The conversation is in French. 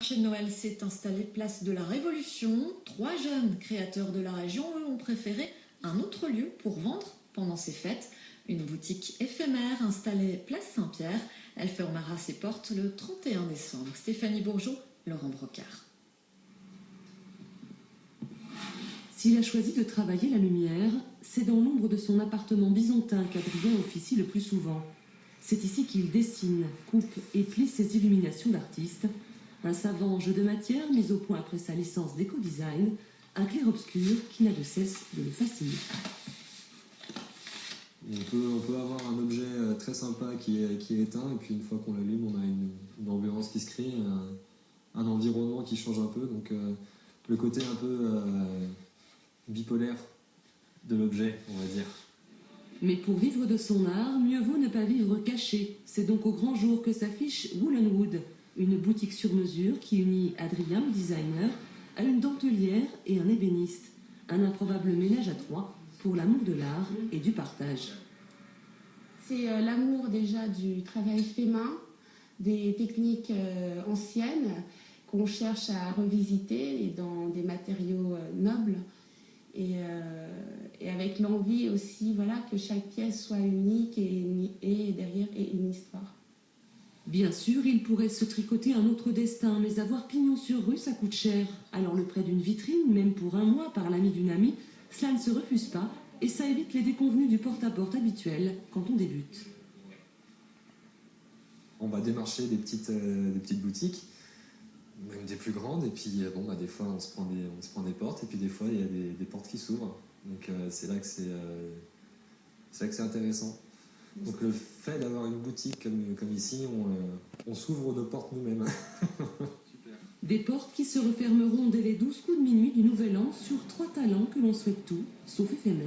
marché de Noël s'est installé place de la Révolution. 3 jeunes créateurs de la région, eux, ont préféré un autre lieu pour vendre pendant ces fêtes. Une boutique éphémère installée place Saint-Pierre. Elle fermera ses portes le 31 décembre. Stéphanie Bourgeot, Laurent Brocard. S'il a choisi de travailler la lumière, c'est dans l'ombre de son appartement byzantin qu'Adrien officie le plus souvent. C'est ici qu'il dessine, coupe et plie ses illuminations d'artiste. Un savant jeu de matière mis au point après sa licence d'éco-design, un clair-obscur qui n'a de cesse de le fasciner. On peut avoir un objet très sympa qui est éteint, et puis une fois qu'on l'allume, on a une ambiance qui se crée, un environnement qui change un peu. Donc le côté un peu bipolaire de l'objet, on va dire. Mais pour vivre de son art, mieux vaut ne pas vivre caché. C'est donc au grand jour que s'affiche Woolenwood, une boutique sur mesure qui unit Adrien, le designer, à une dentelière et un ébéniste. Un improbable ménage à trois pour l'amour de l'art et du partage. C'est l'amour déjà du travail fait main, des techniques anciennes qu'on cherche à revisiter et dans des matériaux nobles. Et avec l'envie aussi, voilà, que chaque pièce soit unique et derrière une histoire. Bien sûr, il pourrait se tricoter un autre destin, mais avoir pignon sur rue, ça coûte cher. Alors le prêt d'une vitrine, même pour un mois par l'ami d'une amie, cela ne se refuse pas et ça évite les déconvenues du porte-à-porte habituel quand on débute. On va démarcher des petites boutiques, même des plus grandes, et puis des fois on se prend des portes, et puis des fois il y a des portes qui s'ouvrent. Donc c'est là que c'est intéressant. Donc le fait d'avoir une boutique comme ici, on s'ouvre nos portes nous-mêmes. Des portes qui se refermeront dès les 12 coups de minuit du Nouvel An sur 3 talents que l'on souhaite tout, sauf éphémère.